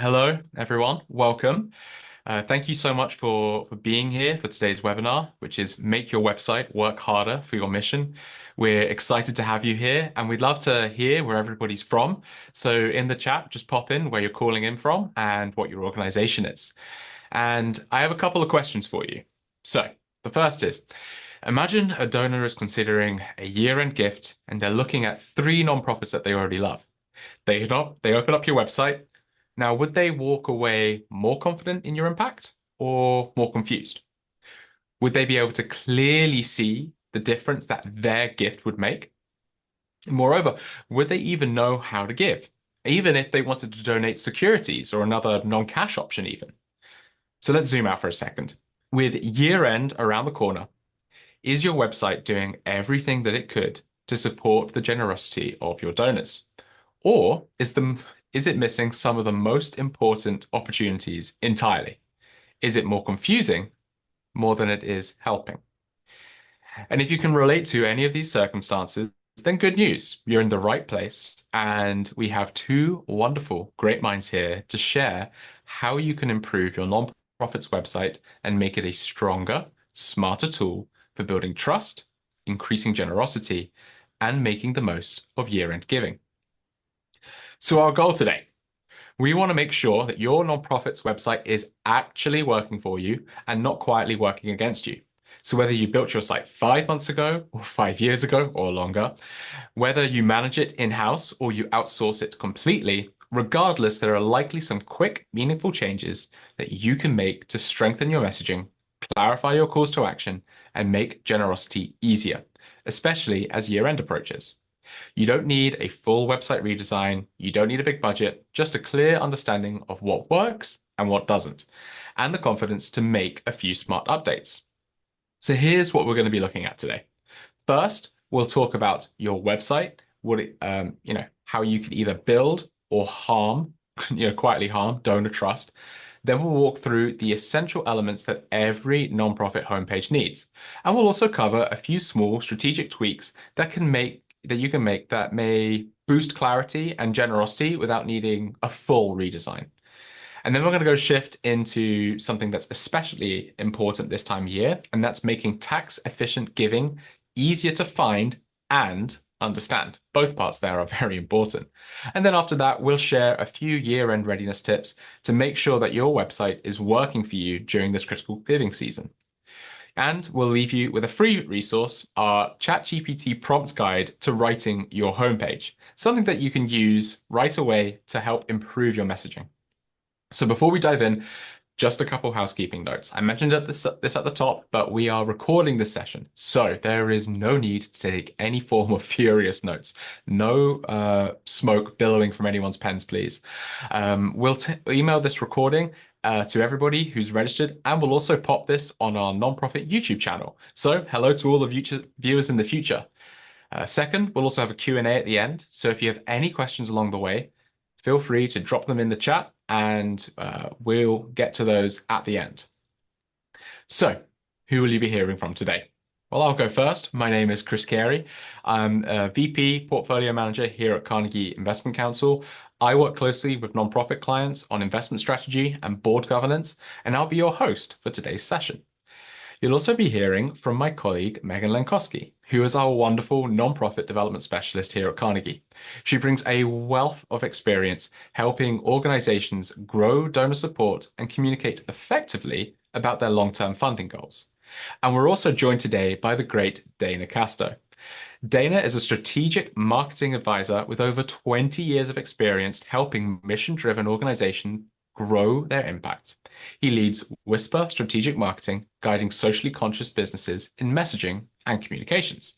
Hello, everyone. Welcome. Thank you so much for being here for today's webinar, which is Make Your Website Work Harder for Your Mission. We're excited to have you here, and we'd love to hear where everybody's from. So in the chat, just pop in where you're calling in from and what your organization is. And I have a couple of questions for you. So the first is, imagine a donor is considering a year-end gift, and they're looking at three nonprofits that they already love. They open up your website. Now, would they walk away more confident in your impact or more confused? Would they be able to clearly see the difference that their gift would make? Moreover, would they even know how to give, even if they wanted to donate securities or another non-cash option even? So let's zoom out for a second. With year end around the corner, is your website doing everything that it could to support the generosity of your donors? Or is it missing some of the most important opportunities entirely? Is it more confusing more than it is helping? And if you can relate to any of these circumstances, then good news, you're in the right place. And we have two wonderful, great minds here to share how you can improve your nonprofit's website and make it a stronger, smarter tool for building trust, increasing generosity, and making the most of year-end giving. So our goal today, we want to make sure that your nonprofit's website is actually working for you and not quietly working against you. So whether you built your site 5 months ago or 5 years ago or longer, whether you manage it in-house or you outsource it completely, regardless, there are likely some quick, meaningful changes that you can make to strengthen your messaging, clarify your calls to action, and make generosity easier, especially as year-end approaches. You don't need a full website redesign. You don't need a big budget, just a clear understanding of what works and what doesn't, and the confidence to make a few smart updates. So here's what we're going to be looking at today. First, we'll talk about your website, how you can either build or harm, quietly harm donor trust. Then we'll walk through the essential elements that every nonprofit homepage needs. And we'll also cover a few small strategic tweaks that you can make that may boost clarity and generosity without needing a full redesign. And then we're going to go shift into something that's especially important this time of year, and that's making tax efficient giving easier to find and understand. Both parts there are very important. And then after that, we'll share a few year-end readiness tips to make sure that your website is working for you during this critical giving season. And we'll leave you with a free resource, our ChatGPT prompt guide to writing your homepage, something that you can use right away to help improve your messaging. So before we dive in, just a couple housekeeping notes. I mentioned this at the top, but we are recording this session, so there is no need to take any form of furious notes. No smoke billowing from anyone's pens, please. We'll email this recording to everybody who's registered, and we'll also pop this on our nonprofit YouTube channel. So hello to all the viewers in the future. Second, we'll also have a Q&A at the end, so if you have any questions along the way, feel free to drop them in the chat and we'll get to those at the end. So, who will you be hearing from today? Well, I'll go first. My name is Chris Carey. I'm a VP Portfolio Manager here at Carnegie Investment Counsel. I work closely with nonprofit clients on investment strategy and board governance, and I'll be your host for today's session. You'll also be hearing from my colleague, Megan Lencoski, who is our wonderful nonprofit development specialist here at Carnegie. She brings a wealth of experience helping organizations grow donor support and communicate effectively about their long-term funding goals. And we're also joined today by the great Dana Casto. Dana is a strategic marketing advisor with over 20 years of experience helping mission-driven organizations grow their impact. He leads Whispr strategic marketing, guiding socially conscious businesses in messaging and communications.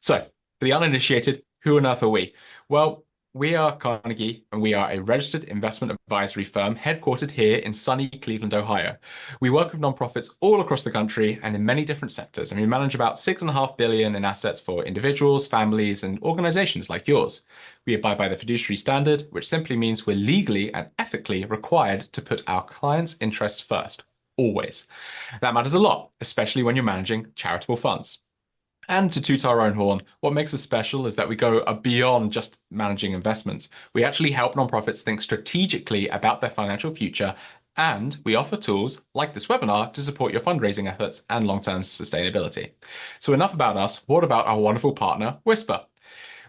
So, for the uninitiated, who on earth are we? Well, we are Carnegie, and we are a registered investment advisory firm headquartered here in sunny Cleveland, Ohio. We work with nonprofits all across the country and in many different sectors, and we manage about $6.5 billion in assets for individuals, families, and organizations like yours. We abide by the fiduciary standard, which simply means we're legally and ethically required to put our clients' interests first, always. That matters a lot, especially when you're managing charitable funds. And to toot our own horn, what makes us special is that we go beyond just managing investments. We actually help nonprofits think strategically about their financial future, and we offer tools like this webinar to support your fundraising efforts and long-term sustainability. So enough about us. What about our wonderful partner, Whispr?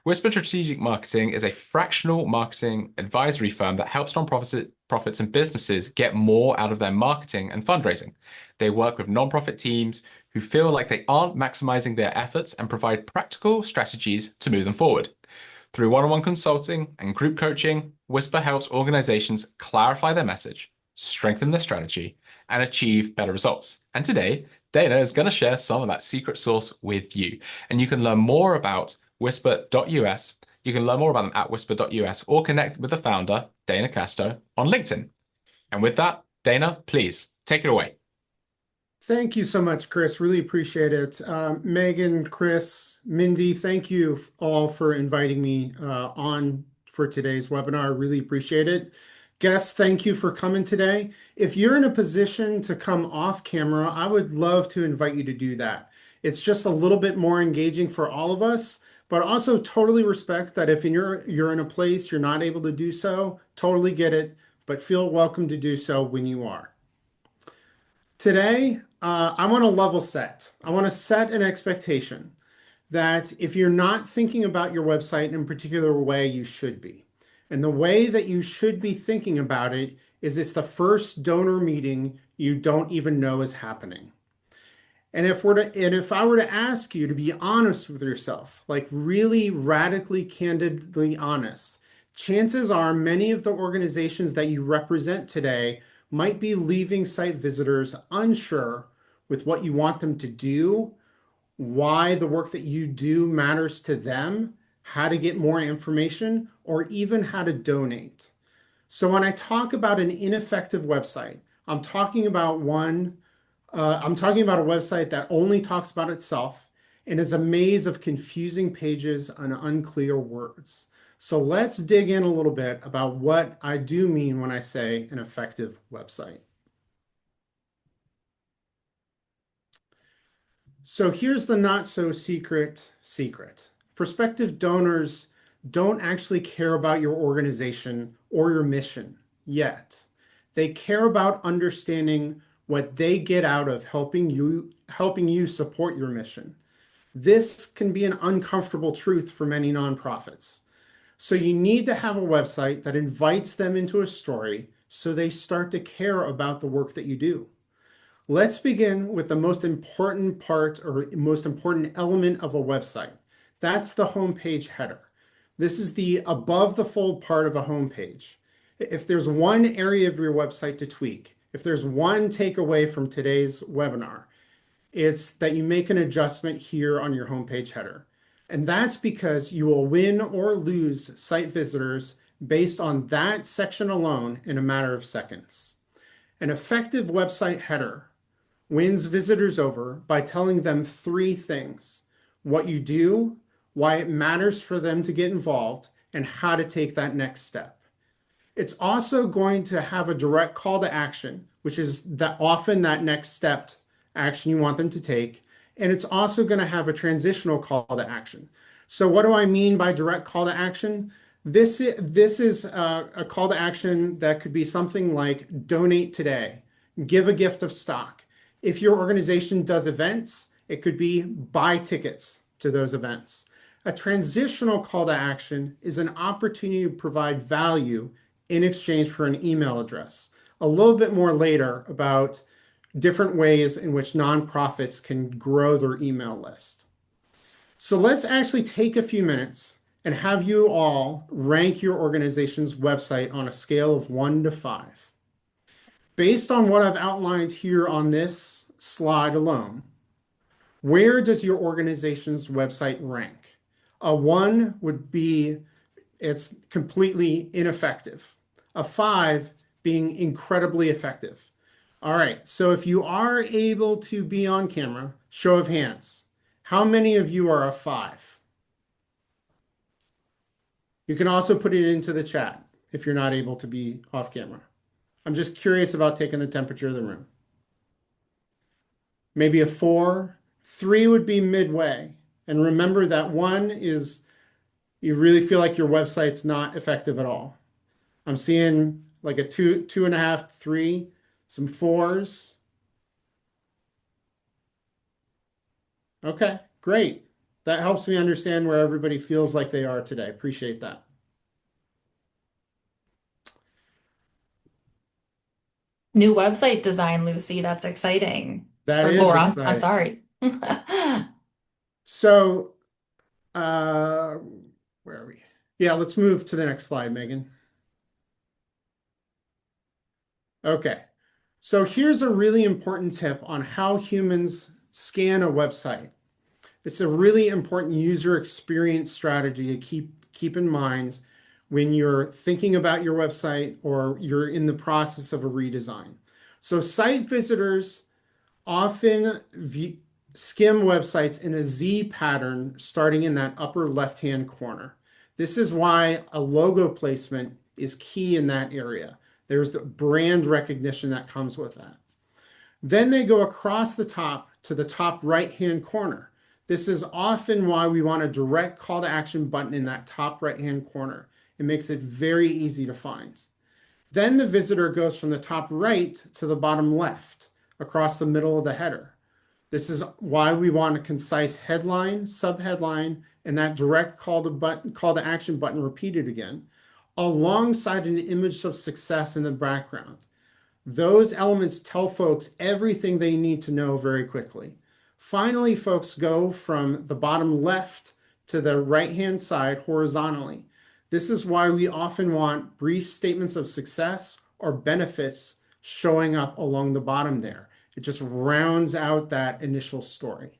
Whispr Strategic Marketing is a fractional marketing advisory firm that helps nonprofits and businesses get more out of their marketing and fundraising. They work with nonprofit teams who feel like they aren't maximizing their efforts and provide practical strategies to move them forward. Through one-on-one consulting and group coaching, Whisper helps organizations clarify their message, strengthen their strategy, and achieve better results. And today, Dana is going to share some of that secret sauce with you. And you can learn more about Whisper.us. You can learn more about them at Whisper.us or connect with the founder, Dana Casto, on LinkedIn. And with that, Dana, please take it away. Thank you so much, Chris. Really appreciate it. Megan, Chris, Mindy, thank you all for inviting me on for today's webinar. Really appreciate it. Guests, thank you for coming today. If you're in a position to come off camera, I would love to invite you to do that. It's just a little bit more engaging for all of us, but also totally respect that if you're in a place you're not able to do so, totally get it, but feel welcome to do so when you are. Today, I want to level set. I want to set an expectation that if you're not thinking about your website in a particular way, you should be. And the way that you should be thinking about it is it's the first donor meeting you don't even know is happening. And if I were to ask you to be honest with yourself, like really radically, candidly honest, chances are many of the organizations that you represent today might be leaving site visitors unsure with what you want them to do, why the work that you do matters to them, how to get more information, or even how to donate. So when I talk about an ineffective website, I'm talking about a website that only talks about itself and is a maze of confusing pages and unclear words. So let's dig in a little bit about what I do mean when I say an effective website. So here's the not so secret secret. Prospective donors don't actually care about your organization or your mission yet. They care about understanding what they get out of helping you support your mission. This can be an uncomfortable truth for many nonprofits. So you need to have a website that invites them into a story so they start to care about the work that you do. Let's begin with the most important part or most important element of a website. That's the homepage header. This is the above the fold part of a homepage. If there's one area of your website to tweak, if there's one takeaway from today's webinar, it's that you make an adjustment here on your homepage header. And that's because you will win or lose site visitors based on that section alone in a matter of seconds. An effective website header wins visitors over by telling them three things: what you do, why it matters for them to get involved, and how to take that next step. It's also going to have a direct call to action, which is often that next step action you want them to take. And it's also going to have a transitional call to action. So what do I mean by direct call to action? This is a call to action that could be something like donate today, give a gift of stock. If your organization does events, it could be buy tickets to those events. A transitional call to action is an opportunity to provide value in exchange for an email address. A little bit more later about different ways in which nonprofits can grow their email list. So let's actually take a few minutes and have you all rank your organization's website on a scale of 1 to 5. Based on what I've outlined here on this slide alone, where does your organization's website rank? A 1 would be it's completely ineffective. A 5 being incredibly effective. All right, so if you are able to be on camera, show of hands, how many of you are a 5? You can also put it into the chat if you're not able to be off camera. I'm just curious about taking the temperature of the room. Maybe a 4. 3 would be midway. And remember that one is you really feel like your website's not effective at all. I'm seeing like a two, 2.5, three, some fours. Okay, great. That helps me understand where everybody feels like they are today. Appreciate that. New website design, Lucy. That's exciting. That Or is Laura, I'm exciting. sorry. So, uh, where are we? Yeah, let's move to the next slide, Megan. Okay. So here's a really important tip on how humans scan a website. It's a really important user experience strategy to keep in mind when you're thinking about your website or you're in the process of a redesign. So site visitors often skim websites in a Z pattern starting in that upper left-hand corner. This is why a logo placement is key in that area. There's the brand recognition that comes with that. Then they go across the top to the top right-hand corner. This is often why we want a direct call to action button in that top right-hand corner. It makes it very easy to find. Then the visitor goes from the top right to the bottom left across the middle of the header. This is why we want a concise headline, subheadline, and that direct call to action button repeated again, alongside an image of success in the background. Those elements tell folks everything they need to know very quickly. Finally, folks go from the bottom left to the right-hand side horizontally. This is why we often want brief statements of success or benefits showing up along the bottom there. It just rounds out that initial story.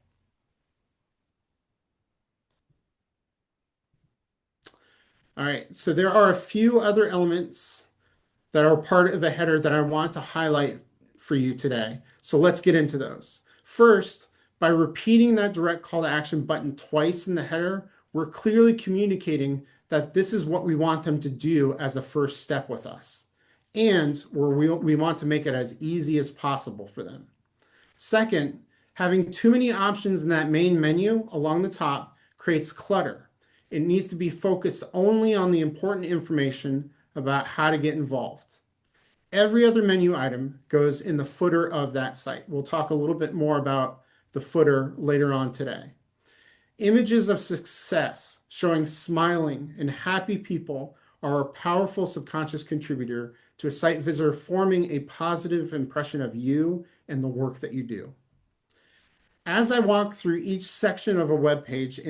All right, so there are a few other elements that are part of the header that I want to highlight for you today. So let's get into those. First, by repeating that direct call to action button twice in the header, we're clearly communicating that this is what we want them to do as a first step with us. And we want to make it as easy as possible for them. Second, having too many options in that main menu along the top creates clutter. It needs to be focused only on the important information about how to get involved. Every other menu item goes in the footer of that site. We'll talk a little bit more about the footer later on today. Images of success showing smiling and happy people are a powerful subconscious contributor to a site visitor forming a positive impression of you and the work that you do. As I walk through each section of a web page,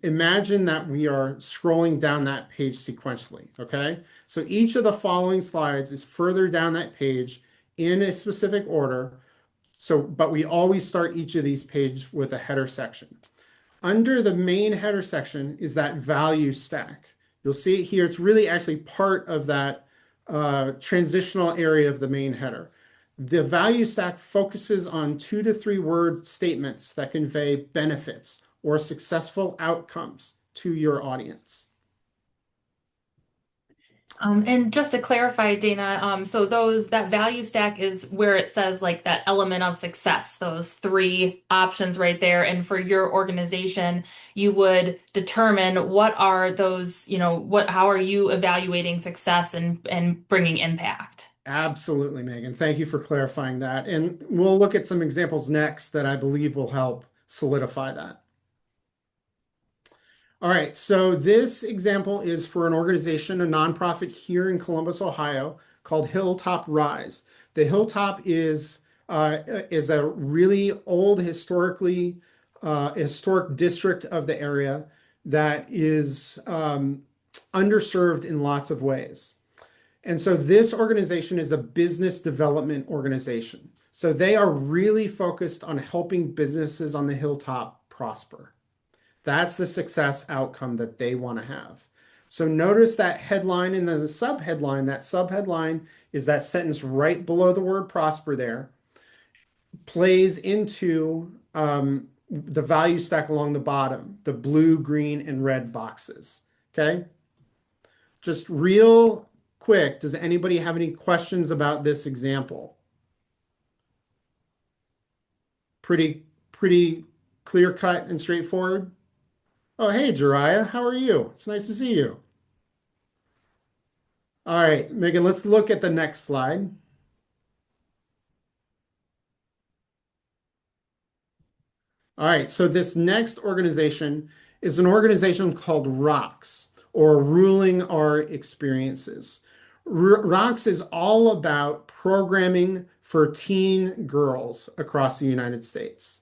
imagine that we are scrolling down that page sequentially, okay? So each of the following slides is further down that page in a specific order. But we always start each of these pages with a header section. Under the main header section is that value stack. You'll see it here. It's really actually part of that transitional area of the main header. The value stack focuses on 2 to 3 word statements that convey benefits or successful outcomes to your audience. And just to clarify, Dana, so that value stack is where it says like that element of success, those 3 options right there. And for your organization, you would determine what are those, how are you evaluating success and bringing impact? Absolutely, Megan. Thank you for clarifying that. And we'll look at some examples next that I believe will help solidify that. All right, so this example is for an organization, a nonprofit here in Columbus, Ohio, called Hilltop Rise. The Hilltop is a really old historic district of the area that is underserved in lots of ways. And so this organization is a business development organization. So they are really focused on helping businesses on the hilltop prosper. That's the success outcome that they want to have. So notice that headline and then the subheadline. That subheadline is that sentence right below the word prosper there, plays into the value stack along the bottom, the blue, green, and red boxes. Okay? Just real quick, does anybody have any questions about this example? Pretty Clear cut and straightforward? Oh, hey, Jariah, how are you? It's nice to see you. All right, Megan, let's look at the next slide. All right, so this next organization is an organization called ROCKS, or Ruling Our Experiences. ROCKS is all about programming for teen girls across the United States.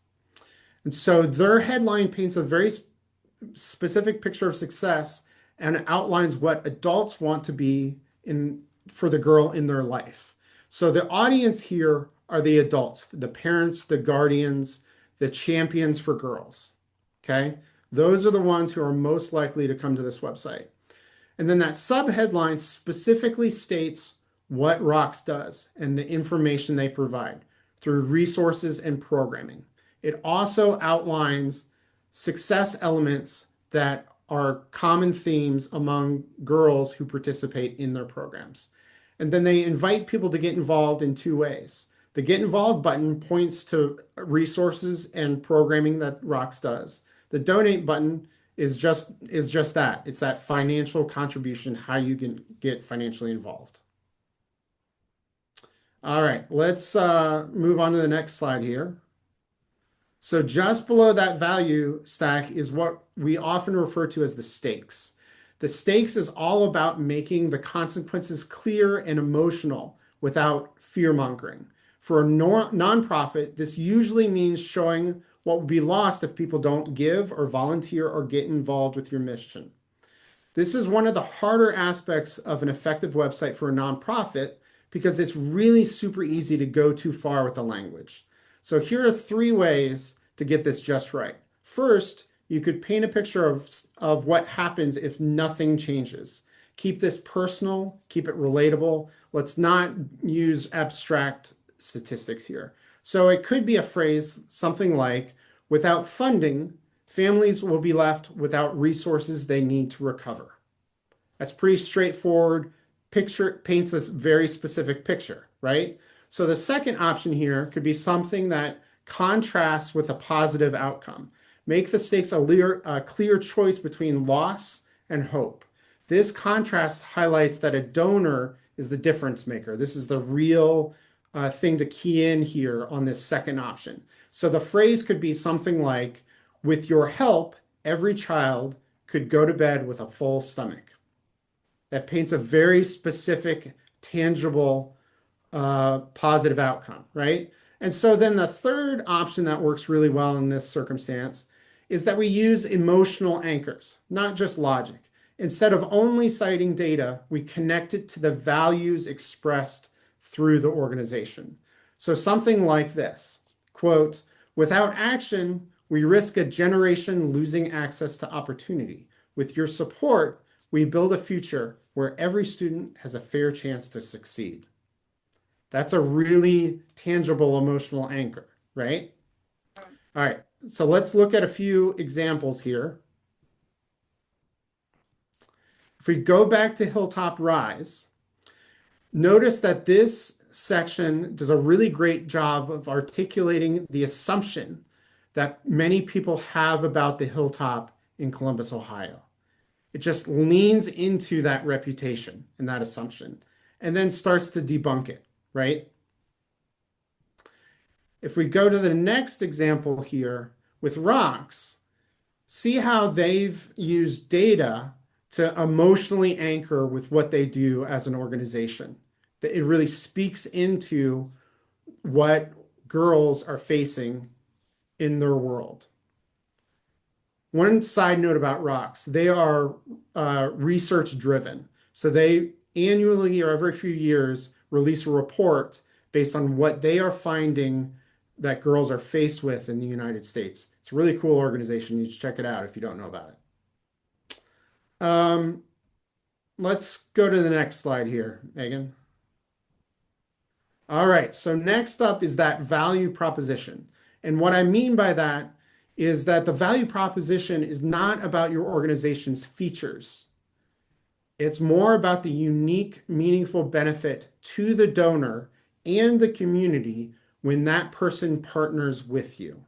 And so their headline paints a very specific picture of success and outlines what adults want to be in for the girl in their life. So the audience here are the adults, the parents, the guardians, the champions for girls. Okay? Those are the ones who are most likely to come to this website. And then that subheadline specifically states what ROCKS does and the information they provide through resources and programming. It also outlines success elements that are common themes among girls who participate in their programs. And then they invite people to get involved in two ways. The Get Involved button points to resources and programming that ROCKS does. The Donate button is just that. It's that financial contribution, how you can get financially involved. All right, let's move on to the next slide here. So just below that value stack is what we often refer to as the stakes. The stakes is all about making the consequences clear and emotional without fear-mongering. For a nonprofit, this usually means showing what would be lost if people don't give or volunteer or get involved with your mission. This is one of the harder aspects of an effective website for a nonprofit because it's really super easy to go too far with the language. So here are 3 ways to get this just right. First, you could paint a picture of what happens if nothing changes. Keep this personal, keep it relatable. Let's not use abstract statistics here. So it could be a phrase, something like, without funding, families will be left without resources they need to recover. That's pretty straightforward. Paints a very specific picture, right? So the second option here could be something that contrasts with a positive outcome. Make the stakes a clear choice between loss and hope. This contrast highlights that a donor is the difference maker. This is the real thing to key in here on this second option. So the phrase could be something like, with your help, every child could go to bed with a full stomach. That paints a very specific, tangible, positive outcome, right? And so then the third option that works really well in this circumstance is that we use emotional anchors, not just logic. Instead of only citing data, we connect it to the values expressed through the organization. So something like this, quote, without action, we risk a generation losing access to opportunity. With your support, we build a future where every student has a fair chance to succeed. That's a really tangible emotional anchor, right? All right, so let's look at a few examples here. If we go back to Hilltop Rise, notice that this section does a really great job of articulating the assumption that many people have about the Hilltop in Columbus, Ohio. It just leans into that reputation and that assumption and then starts to debunk it, right? If we go to the next example here with ROCKS, see how they've used data to emotionally anchor with what they do as an organization. It really speaks into what girls are facing in their world. One side note about ROCKS, they are research driven. So they annually or every few years release a report based on what they are finding that girls are faced with in the United States. It's a really cool organization. You should check it out if you don't know about it. Let's go to the next slide here, Megan. All right, so next up is that value proposition. And what I mean by that is that the value proposition is not about your organization's features. It's more about the unique, meaningful benefit to the donor and the community when that person partners with you.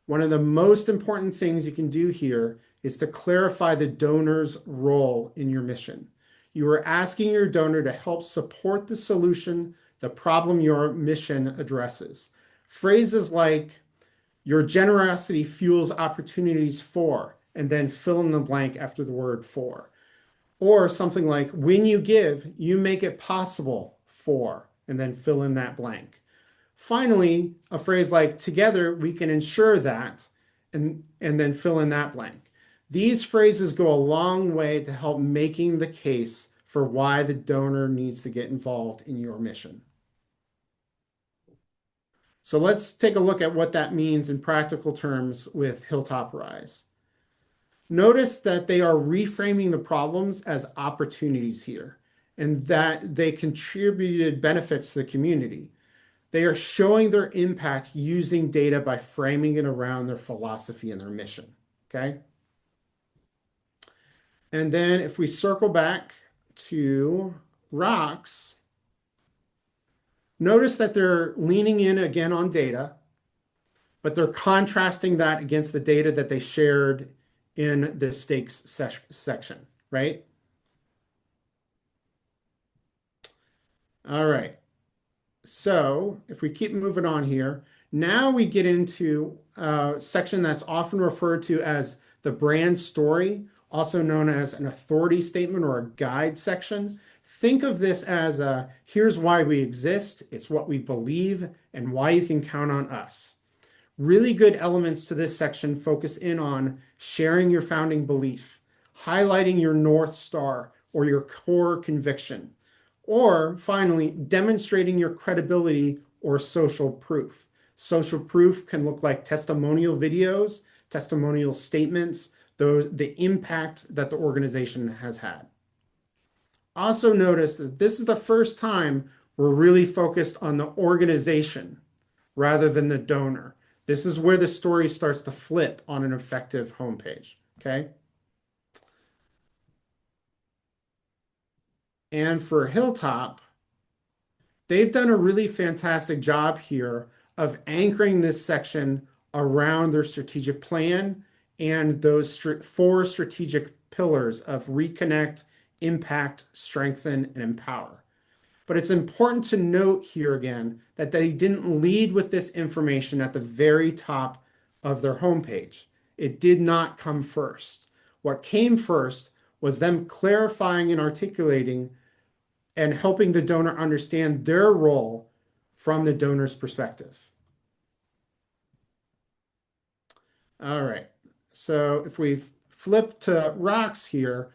One of the most important things you can do here is to clarify the donor's role in your mission. You are asking your donor to help support the solution, the problem your mission addresses. Phrases like, your generosity fuels opportunities for, and then fill in the blank after the word for. Or something like, when you give, you make it possible for, and then fill in that blank. Finally, a phrase like, together we can ensure that, and then fill in that blank. These phrases go a long way to help making the case for why the donor needs to get involved in your mission. So let's take a look at what that means in practical terms with Hilltop Rise. Notice that they are reframing the problems as opportunities here, and that they contributed benefits to the community. They are showing their impact using data by framing it around their philosophy and their mission, okay? And then if we circle back to Rocks, notice that they're leaning in again on data, but they're contrasting that against the data that they shared in the stakes section, right? All right. So if we keep moving on here, now we get into a section that's often referred to as the brand story, also known as an authority statement or a guide section. Think of this as here's why we exist, it's what we believe, and why you can count on us. Really good elements to this section focus in on sharing your founding belief, highlighting your North Star or your core conviction, or finally, demonstrating your credibility or social proof. Social proof can look like testimonial videos, testimonial statements, the impact that the organization has had. Also notice that this is the first time we're really focused on the organization rather than the donor. This is where the story starts to flip on an effective homepage, okay? And for Hilltop, they've done a really fantastic job here of anchoring this section around their strategic plan and those four strategic pillars of reconnect, impact, strengthen, and empower. But it's important to note here again that they didn't lead with this information at the very top of their homepage. It did not come first. What came first was them clarifying and articulating and helping the donor understand their role from the donor's perspective. All right, so if we flip to Rocks here,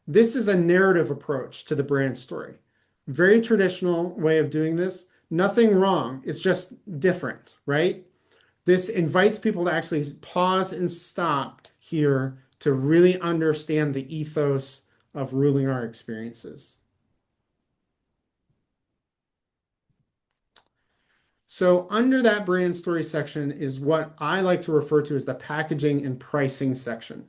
this is a narrative approach to the brand story. Very traditional way of doing this. Nothing wrong, it's just different, right? This invites people to actually pause and stop here to really understand the ethos of ruling our experiences. So under that brand story section is what I like to refer to as the packaging and pricing section.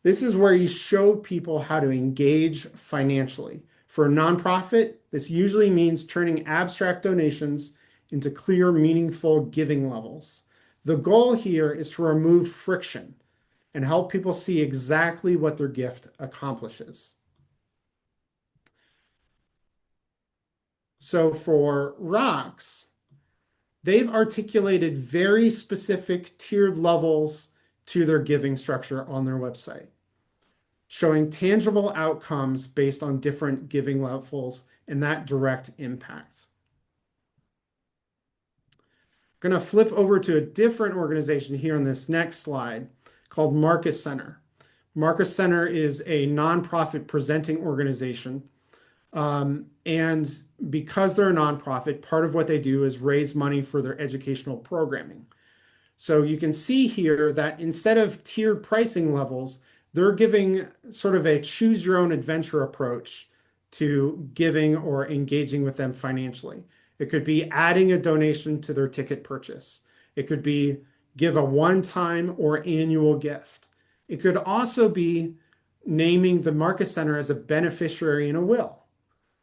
This is where you show people how to engage financially. For a nonprofit, this usually means turning abstract donations into clear, meaningful giving levels. The goal here is to remove friction and help people see exactly what their gift accomplishes. So for Rocks, they've articulated very specific tiered levels to their giving structure on their website, showing tangible outcomes based on different giving levels and that direct impact. I'm going to flip over to a different organization here on this next slide called Marcus Center. Marcus Center is a nonprofit presenting organization. And because they're a nonprofit, part of what they do is raise money for their educational programming. So you can see here that instead of tiered pricing levels, they're giving sort of a choose your own adventure approach to giving or engaging with them financially. It could be adding a donation to their ticket purchase. It could be give a one-time or annual gift. It could also be naming the Marcus Center as a beneficiary in a will.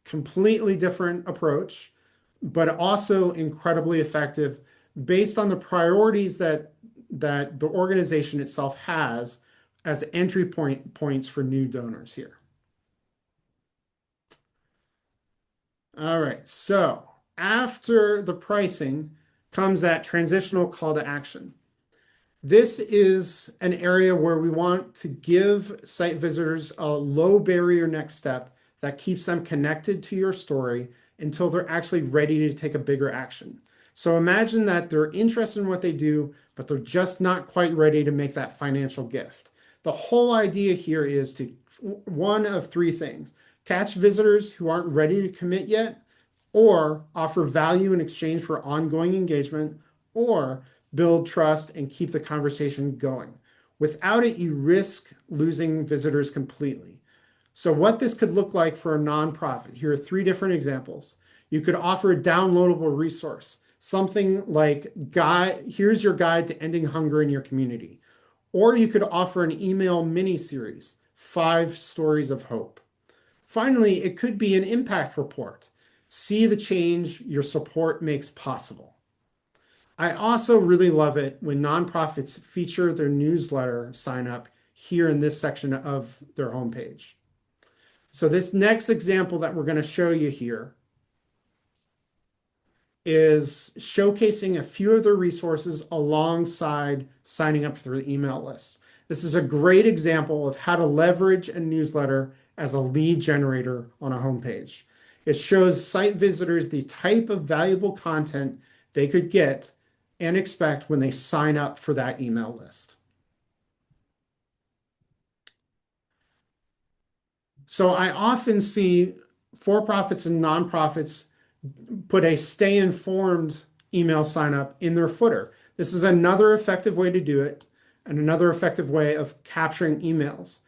Completely different approach, but also incredibly effective based on the priorities that that the organization itself has as entry points for new donors here. All right, so after the pricing comes that transitional call to action. This is an area where we want to give site visitors a low barrier next step that keeps them connected to your story until they're actually ready to take a bigger action. So imagine that they're interested in what they do, but they're just not quite ready to make that financial gift. The whole idea here is to one of three things: catch visitors who aren't ready to commit yet, or offer value in exchange for ongoing engagement, or build trust and keep the conversation going. Without it, you risk losing visitors completely. So what this could look like for a nonprofit, here are three different examples. You could offer a downloadable resource, something like, here's your guide to ending hunger in your community. Or you could offer an email mini-series, 5 stories of hope. Finally, it could be an impact report. See the change your support makes possible. I also really love it when nonprofits feature their newsletter sign up here in this section of their homepage. So this next example that we're going to show you here is showcasing a few of their resources alongside signing up for the email list. This is a great example of how to leverage a newsletter as a lead generator on a homepage. It shows site visitors the type of valuable content they could get and expect when they sign up for that email list. So I often see for-profits and nonprofits put a stay informed email sign up in their footer. This is another effective way to do it and another effective way of capturing emails,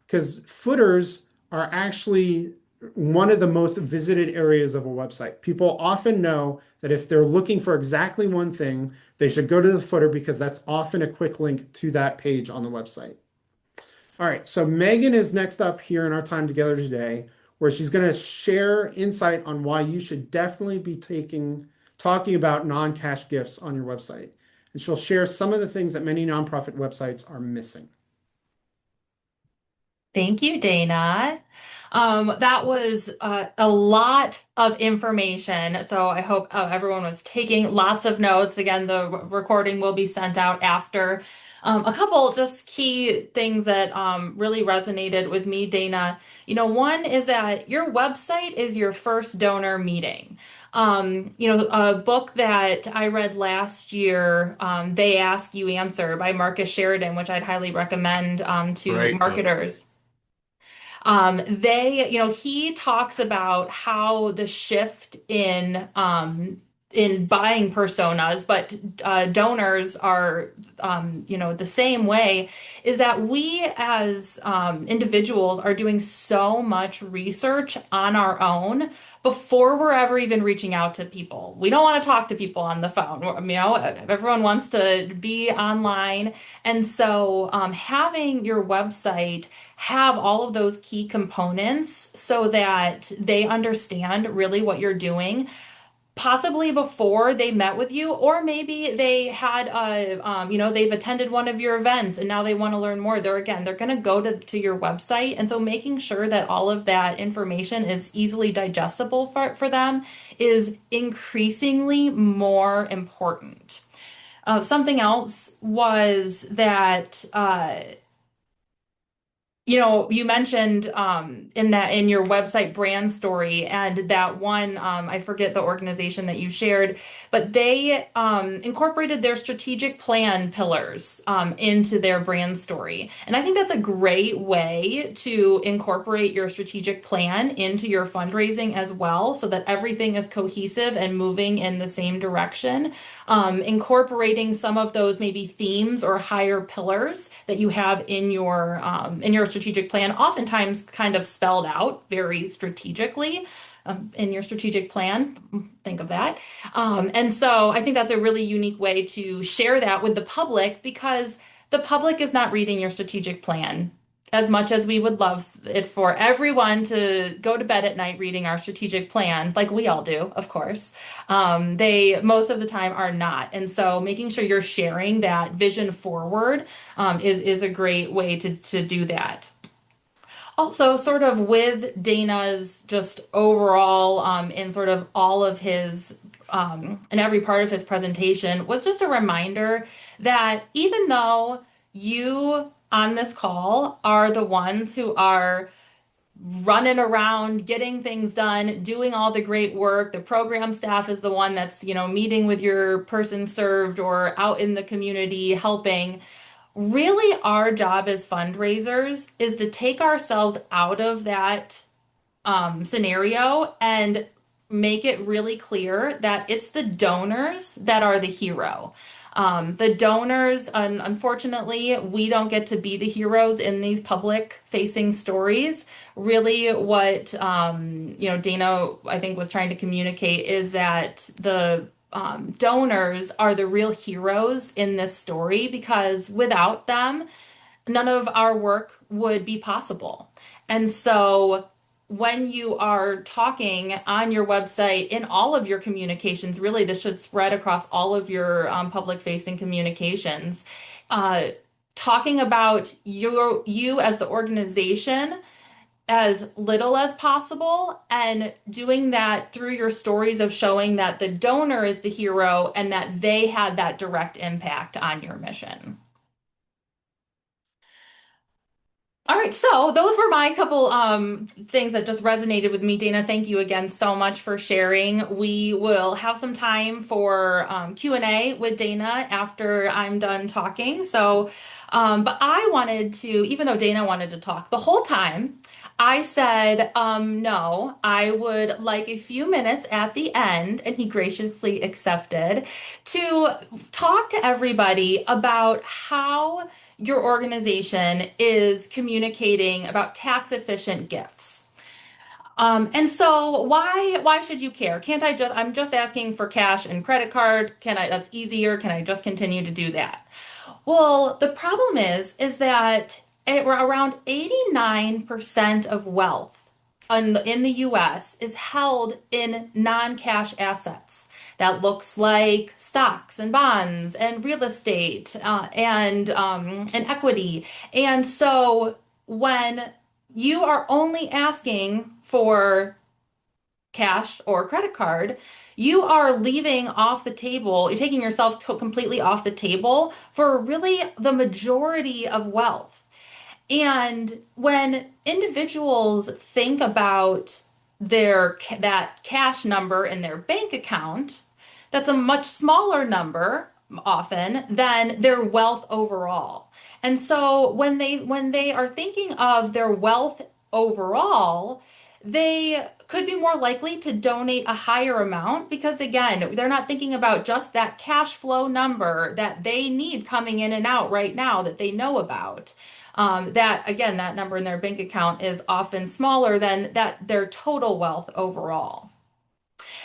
because footers are actually one of the most visited areas of a website. People often know that if they're looking for exactly one thing, they should go to the footer because that's often a quick link to that page on the website. All right, so Megan is next up here in our time together today, where she's going to share insight on why you should definitely be talking about non-cash gifts on your website. And she'll share some of the things that many nonprofit websites are missing. Thank you, Dana. That was a lot of information. So I hope everyone was taking lots of notes. Again, the recording will be sent out after. A couple just key things that really resonated with me, Dana. One is that your website is your first donor meeting. A book that I read last year, They Ask, You Answer by Marcus Sheridan, which I'd highly recommend to Great book. marketers. He talks about how the shift in buying personas, but donors are, the same way, is that we as individuals are doing so much research on our own before we're ever even reaching out to people. We don't want to talk to people on the phone. Everyone wants to be online. And so having your website have all of those key components so that they understand really what you're doing, possibly before they met with you, or maybe they had they've attended one of your events and now they want to learn more. They're going to go to your website. And so making sure that all of that information is easily digestible for them is increasingly more important. Something else was that you mentioned in your website brand story, and that one, I forget the organization that you shared, but they incorporated their strategic plan pillars into their brand story. And I think that's a great way to incorporate your strategic plan into your fundraising as well, so that everything is cohesive and moving in the same direction. Incorporating some of those maybe themes or higher pillars that you have in your strategic plan, oftentimes kind of spelled out very strategically in your strategic plan. Think of that. And so I think that's a really unique way to share that with the public, because the public is not reading your strategic plan as much as we would love it for everyone to go to bed at night reading our strategic plan, like we all do, of course, they most of the time are not. And so making sure you're sharing that vision forward is a great way to do that. Also, sort of with Dana's just overall, in sort of all of his, in every part of his presentation, was just a reminder that even though you on this call are the ones who are running around, getting things done, doing all the great work, the program staff is the one that's, meeting with your person served or out in the community helping. Really, our job as fundraisers is to take ourselves out of that scenario and make it really clear that it's the donors that are the hero. The donors, unfortunately, we don't get to be the heroes in these public facing stories. Really, what Dana, I think, was trying to communicate is that the donors are the real heroes in this story because without them, none of our work would be possible. And so when you are talking on your website in all of your communications, really, this should spread across all of your public facing communications. Uh, Talking about you as the organization as little as possible and doing that through your stories of showing that the donor is the hero and that they had that direct impact on your mission. All right, so those were my couple things that just resonated with me. Dana, thank you again so much for sharing. We will have some time for Q&A with Dana after I'm done talking. So, but I wanted to, even though Dana wanted to talk the whole time, I said, no, I would like a few minutes at the end, and he graciously accepted, to talk to everybody about how your organization is communicating about tax efficient gifts. And so why should you care? Can't I just, I'm just asking for cash and credit card. That's easier. Can I just continue to do that? Well, the problem is that around 89% of wealth in the US is held in non-cash assets. That looks like stocks and bonds and real estate and equity. And so when you are only asking for cash or credit card, you are leaving off the table, you're taking yourself completely off the table for really the majority of wealth. And when individuals think about that cash number in their bank account, that's a much smaller number often than their wealth overall. And so when they are thinking of their wealth overall, they could be more likely to donate a higher amount because again, they're not thinking about just that cash flow number that they need coming in and out right now that they know about. That again, that number in their bank account is often smaller than their total wealth overall.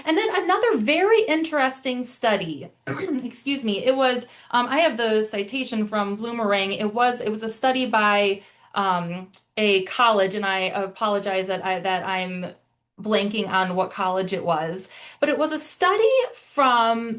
And then another very interesting study, excuse me, it was, I have the citation from Bloomerang. It was a study by a college, and I apologize that I'm blanking on what college it was, but it was a study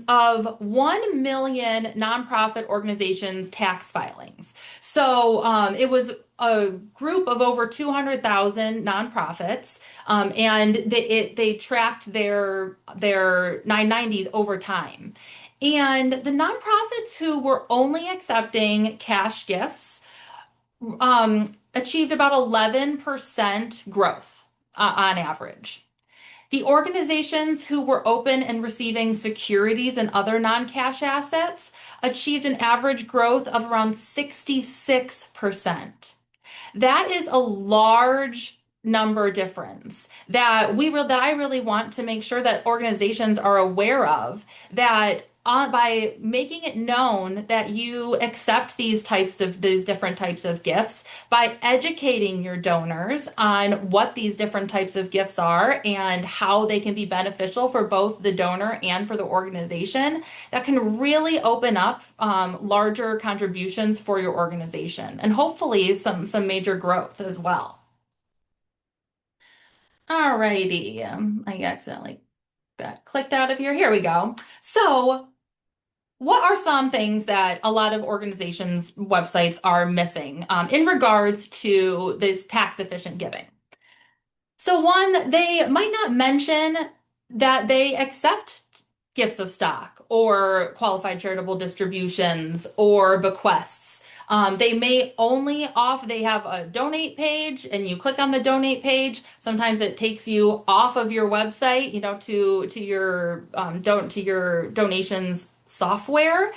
of 1 million nonprofit organizations' tax filings. So it was a group of over 200,000 nonprofits, and they tracked their 990s over time. And the nonprofits who were only accepting cash gifts achieved about 11% growth on average. The organizations who were open and receiving securities and other non-cash assets achieved an average growth of around 66%. That is a large number difference that I really want to make sure that organizations are aware of, that by making it known that you accept these different types of gifts, by educating your donors on what these different types of gifts are and how they can be beneficial for both the donor and for the organization, that can really open up larger contributions for your organization and hopefully some major growth as well. Alrighty, I accidentally got clicked out of here. Here we go. So, what are some things that a lot of organizations' websites are missing in regards to this tax efficient giving? So, one, they might not mention that they accept gifts of stock or qualified charitable distributions or bequests. They have a donate page and you click on the donate page. Sometimes it takes you off of your website, to your donations software,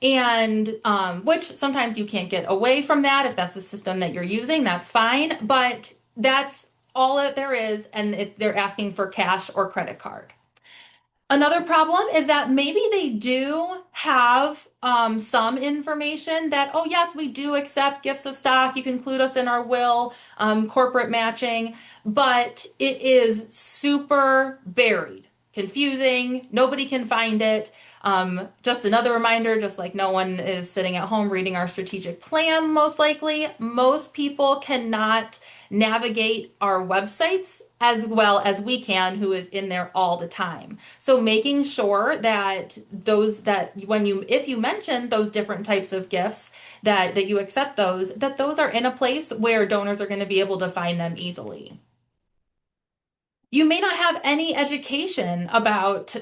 and which sometimes you can't get away from that. If that's the system that you're using, that's fine, but that's all that there is, and they're asking for cash or credit card. Another problem is that maybe they do have some information that, oh, yes, we do accept gifts of stock. You can include us in our will, corporate matching, but it is super buried, confusing. Nobody can find it. Just another reminder, just like no one is sitting at home reading our strategic plan, most likely, most people cannot navigate our websites as well as we can, who is in there all the time. So making sure that if you mention those different types of gifts, that you accept those, that those are in a place where donors are going to be able to find them easily. You may not have any education about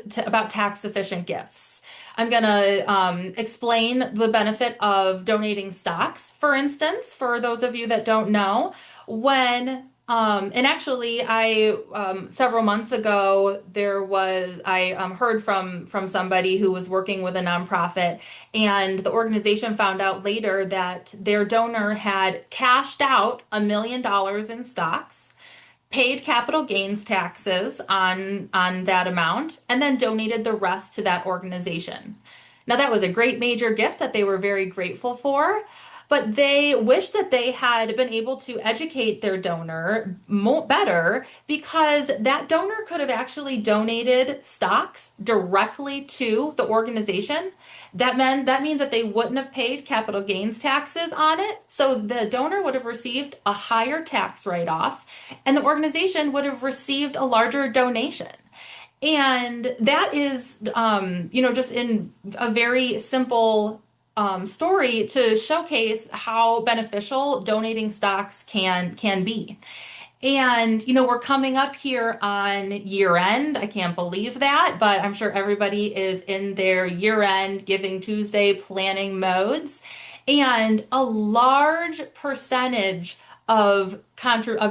tax efficient gifts. I'm going to explain the benefit of donating stocks, for instance, for those of you that don't know. And actually, I several months ago I heard from somebody who was working with a nonprofit, and the organization found out later that their donor had cashed out $1 million in stocks, paid capital gains taxes on that amount, and then donated the rest to that organization. Now, that was a great major gift that they were very grateful for, but they wish that they had been able to educate their donor better, because that donor could have actually donated stocks directly to the organization. That means that they wouldn't have paid capital gains taxes on it. So the donor would have received a higher tax write-off, and the organization would have received a larger donation. And that is, just in a very simple story to showcase how beneficial donating stocks can be. And, we're coming up here on year end. I can't believe that, but I'm sure everybody is in their year end Giving Tuesday planning modes. And a large percentage of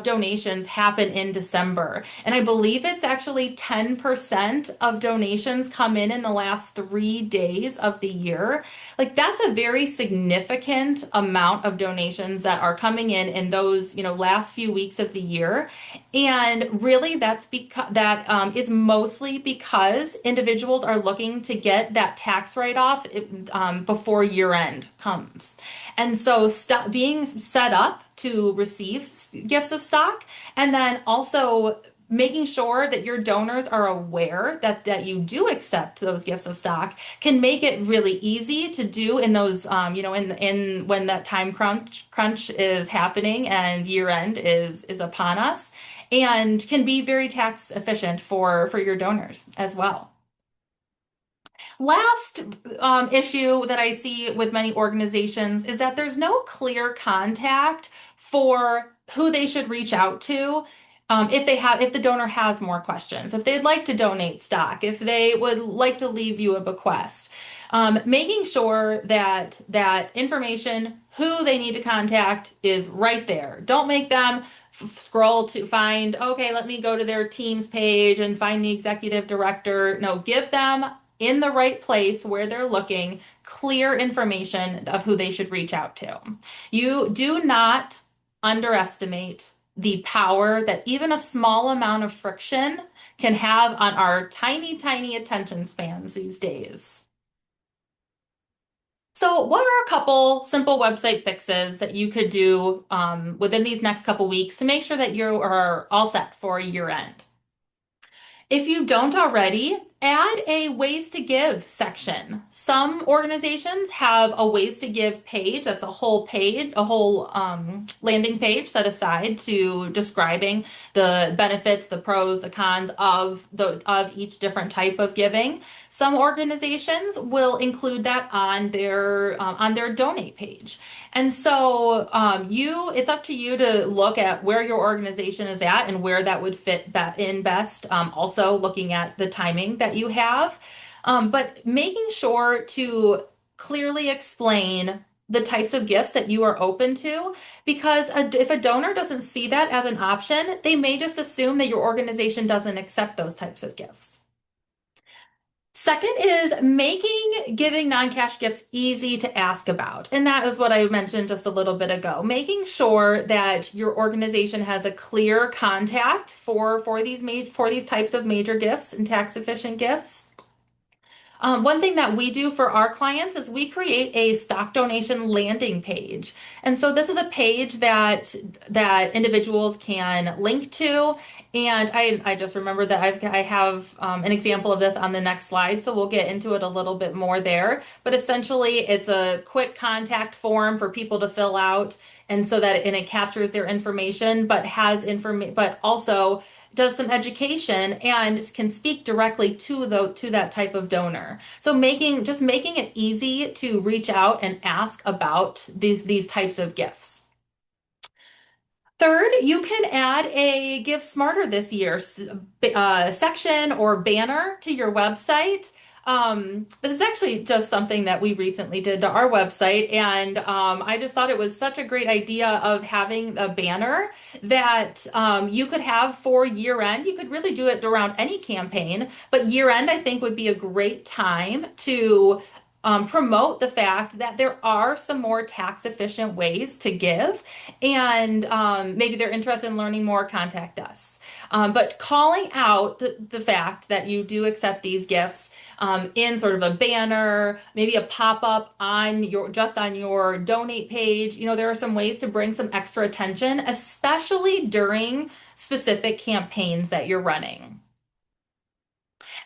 donations happen in December. And I believe it's actually 10% of donations come in the last 3 days of the year. Like, that's a very significant amount of donations that are coming in those, last few weeks of the year. And really that is mostly because individuals are looking to get that tax write-off before year end comes. And so being set up to receive gifts of stock, and then also making sure that your donors are aware that you do accept those gifts of stock, can make it really easy to do in those in when that time crunch is happening and year end is upon us, and can be very tax efficient for your donors as well. Last issue that I see with many organizations is that there's no clear contact for who they should reach out to if the donor has more questions, if they'd like to donate stock, if they would like to leave you a bequest. Making sure that information, who they need to contact, is right there. Don't make them scroll to find, okay, let me go to their Teams page and find the executive director. No, give them in the right place where they're looking clear information of who they should reach out to. You do not underestimate the power that even a small amount of friction can have on our tiny, tiny attention spans these days. So, what are a couple simple website fixes that you could do within these next couple weeks to make sure that you are all set for year end? If you don't already, add a ways to give section. Some organizations have a ways to give page. That's a whole page, a whole landing page set aside to describing the benefits, the pros, the cons of each different type of giving. Some organizations will include that on their donate page. And so it's up to you to look at where your organization is at and where that would fit in best. Also looking at the timing that you have, but making sure to clearly explain the types of gifts that you are open to, because if a donor doesn't see that as an option, they may just assume that your organization doesn't accept those types of gifts. Second is making giving non-cash gifts easy to ask about. And that is what I mentioned just a little bit ago. Making sure that your organization has a clear contact for these types of major gifts and tax efficient gifts. One thing that we do for our clients is we create a stock donation landing page. And so this is a page that individuals can link to. And I just remember that I have an example of this on the next slide, so we'll get into it a little bit more there. But essentially, it's a quick contact form for people to fill out, and it captures their information, but also does some education and can speak directly to that type of donor. So making it easy to reach out and ask about these types of gifts. Third, you can add a Give Smarter This Year section or banner to your website. This is actually just something that we recently did to our website, and I just thought it was such a great idea of having a banner that you could have for year end. You could really do it around any campaign, but year end I think would be a great time to promote the fact that there are some more tax efficient ways to give, and maybe they're interested in learning more, contact us. But calling out the fact that you do accept these gifts in sort of a banner, maybe a pop-up on your donate page. There are some ways to bring some extra attention, especially during specific campaigns that you're running.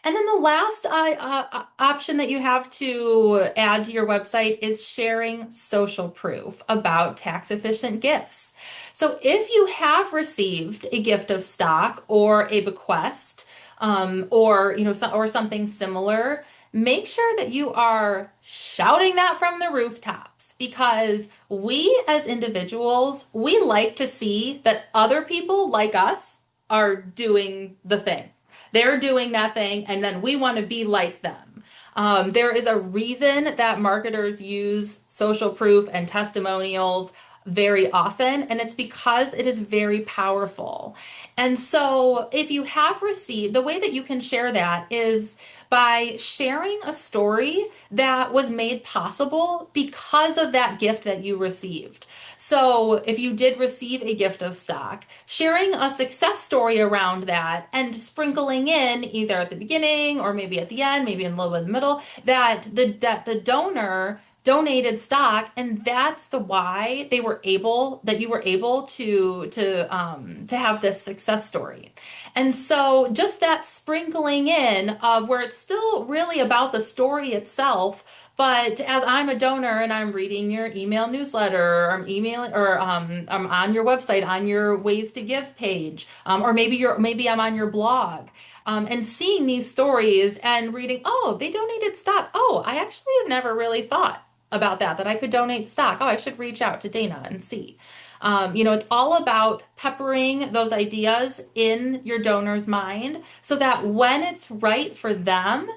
And then the last option that you have to add to your website is sharing social proof about tax efficient gifts. So if you have received a gift of stock or a bequest, or something similar, make sure that you are shouting that from the rooftops, because we as individuals, we like to see that other people like us are doing the thing. They're doing that thing, and then we want to be like them. There is a reason that marketers use social proof and testimonials very often, and it's because it is very powerful. And so if you have received, the way that you can share that is by sharing a story that was made possible because of that gift that you received. So if you did receive a gift of stock, sharing a success story around that and sprinkling in either at the beginning or maybe at the end, maybe in a little bit in the middle, that the donor donated stock, and that's the why you were able to have this success story. And so just that sprinkling in of where it's still really about the story itself, but as I'm a donor and I'm reading your email newsletter, or I'm emailing, or I'm on your website, on your ways to give page, or maybe I'm on your blog, and seeing these stories and reading, oh, they donated stock. Oh, I actually have never really thought about that I could donate stock. Oh, I should reach out to Dana and see. It's all about peppering those ideas in your donor's mind so that when it's right for them,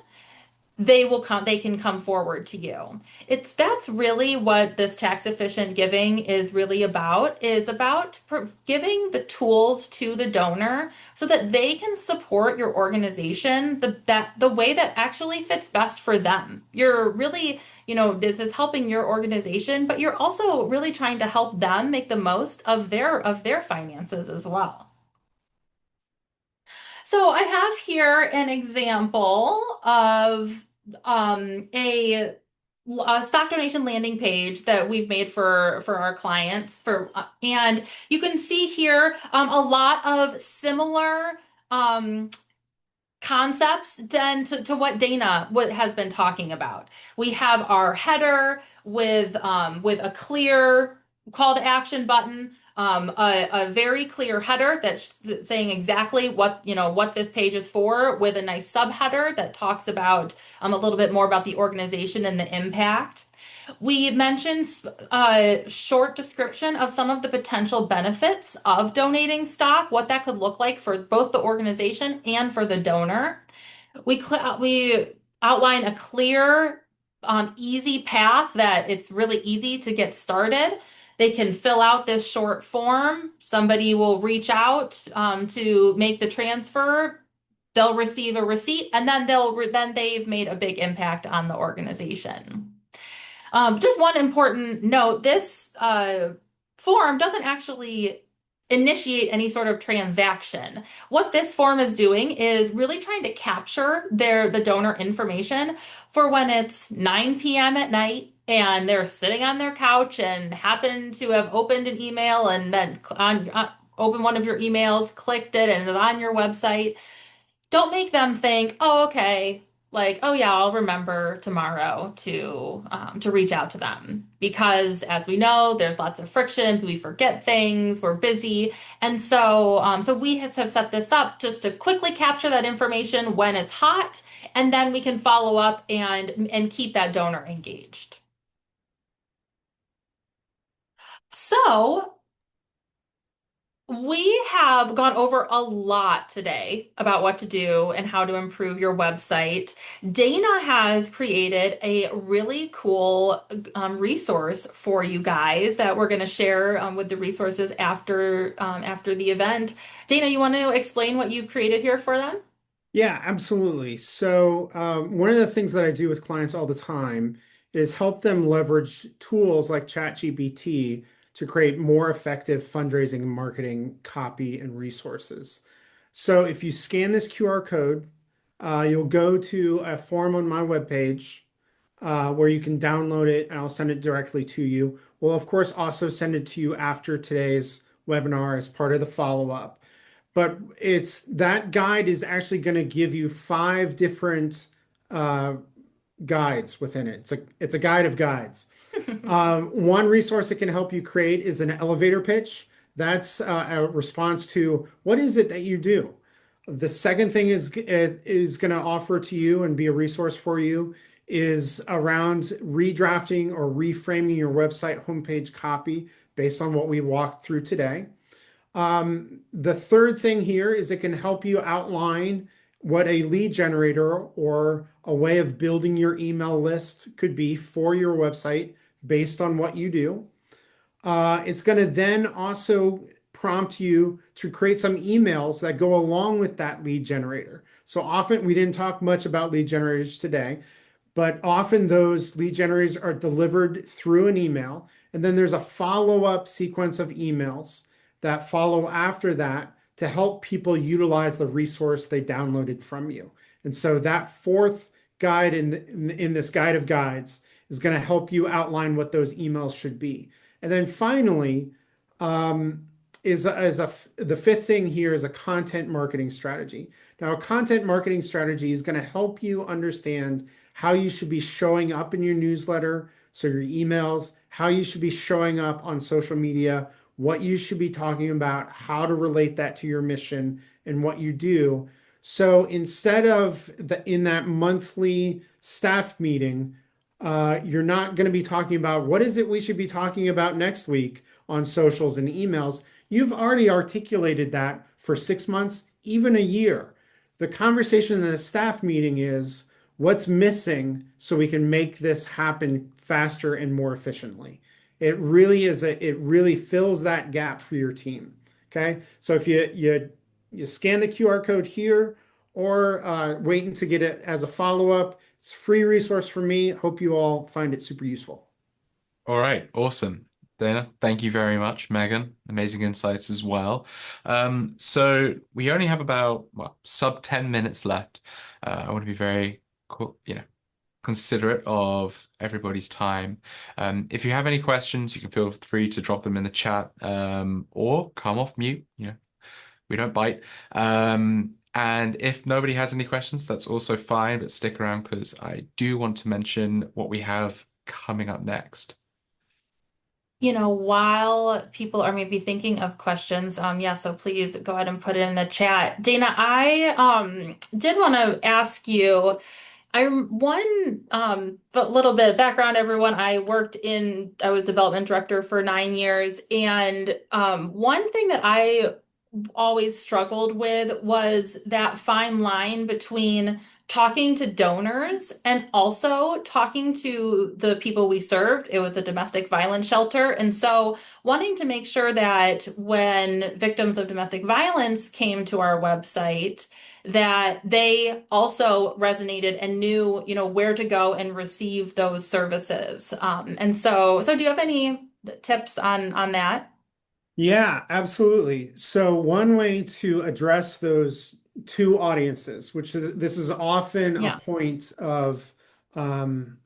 they can come forward to you. That's really what this tax efficient giving is really about. Is about giving the tools to the donor so that they can support your organization the way that actually fits best for them. You're really, this is helping your organization, but you're also really trying to help them make the most of their finances as well. So I have here an example of a stock donation landing page that we've made for our clients and you can see here a lot of similar um, concepts than to what Dana has been talking about. We have our header with a clear call to action button, a very clear header that's saying exactly what this page is for, with a nice subheader that talks about a little bit more about the organization and the impact. We mentioned a short description of some of the potential benefits of donating stock, what that could look like for both the organization and for the donor. We outline a clear, easy path that it's really easy to get started. They can fill out this short form. Somebody will reach out to make the transfer. They'll receive a receipt, and then they've made a big impact on the organization. Just one important note, this form doesn't actually initiate any sort of transaction. What this form is doing is really trying to capture the donor information for when it's 9 p.m. at night and they're sitting on their couch and happen to have opened an email and then open one of your emails, clicked it, and it's on your website. Don't make them think, oh, okay, like, oh yeah, I'll remember tomorrow to reach out to them. Because as we know, there's lots of friction. We forget things. We're busy, and so we have set this up just to quickly capture that information when it's hot, and then we can follow up and keep that donor engaged. So we have gone over a lot today about what to do and how to improve your website. Dana has created a really cool resource for you guys that we're going to share with the resources after the event. Dana, you want to explain what you've created here for them? Yeah, absolutely. So, one of the things that I do with clients all the time is help them leverage tools like ChatGPT to create more effective fundraising and marketing copy and resources. So, if you scan this QR code, you'll go to a form on my webpage where you can download it, and I'll send it directly to you. We'll, of course, also send it to you after today's webinar as part of the follow-up. But that guide is actually going to give you 5 different guides within it. It's a guide of guides. One resource that can help you create is an elevator pitch. That's a response to what is it that you do. The second thing is going to offer to you and be a resource for you is around redrafting or reframing your website homepage copy based on what we walked through today. The third thing here is it can help you outline what a lead generator or a way of building your email list could be for your website based on what you do. It's going to then also prompt you to create some emails that go along with that lead generator. So often, we didn't talk much about lead generators today, but often those lead generators are delivered through an email, and then there's a follow-up sequence of emails that follow after that to help people utilize the resource they downloaded from you. And so that fourth guide in this guide of guides is going to help you outline what those emails should be. And then finally, the fifth thing here is a content marketing strategy. Now, a content marketing strategy is going to help you understand how you should be showing up in your newsletter, so your emails, how you should be showing up on social media, what you should be talking about, how to relate that to your mission and what you do. So instead of in that monthly staff meeting, you're not going to be talking about what is it we should be talking about next week on socials and emails. You've already articulated that for 6 months, even a year. The conversation in the staff meeting is, What's missing so we can make this happen faster and more efficiently? It really fills that gap for your team. Okay. So if you scan the QR code here or waiting to get it as a follow-up, it's a free resource for me. Hope you all find it super useful. All right, awesome. Dana, thank you very much. Megan, amazing insights as well. So we only have about, well, sub 10 minutes left. I want to be very, considerate of everybody's time. If you have any questions, you can feel free to drop them in the chat, or come off mute. We don't bite. And if nobody has any questions, that's also fine, but stick around because I do want to mention what we have coming up next. While people are maybe thinking of questions, yeah, so please go ahead and put it in the chat. Dana, I did want to ask you, but little bit of background, everyone. I was development director for 9 years, and one thing that I always struggled with was that fine line between talking to donors and also talking to the people we served. It was a domestic violence shelter. And so wanting to make sure that when victims of domestic violence came to our website, that they also resonated and knew, where to go and receive those services. And so do you have any tips on that? Yeah, absolutely. So one way to address those two audiences, this is often a Yeah. point of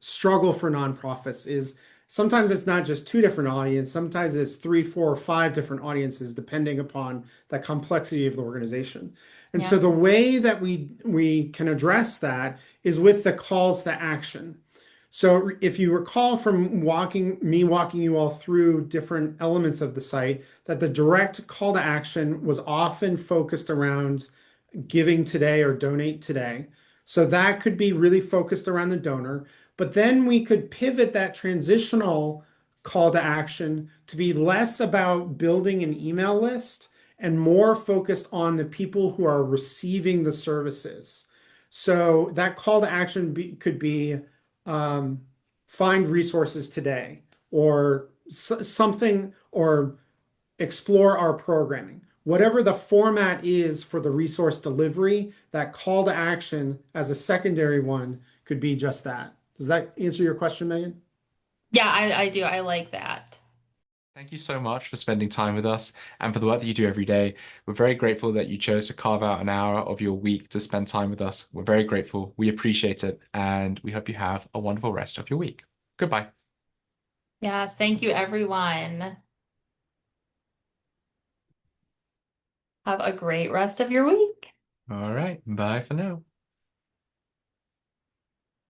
struggle for nonprofits, is sometimes it's not just two different audiences, sometimes it's three, four, or five different audiences, depending upon the complexity of the organization. And so Yeah. the way that we can address that is with the calls to action. So if you recall from walking you all through different elements of the site, that the direct call to action was often focused around giving today or donate today. So that could be really focused around the donor, but then we could pivot that transitional call to action to be less about building an email list and more focused on the people who are receiving the services. So that call to action could be um, find resources today or something, or explore our programming. Whatever the format is for the resource delivery, that call to action as a secondary one could be just that. Does that answer your question, Megan? Yeah, I do. I like that. Thank you so much for spending time with us and for the work that you do every day. We're very grateful that you chose to carve out an hour of your week to spend time with us. We're very grateful. We appreciate it, and we hope you have a wonderful rest of your week. Goodbye. Yes, thank you, everyone. Have a great rest of your week. All right. Bye for now.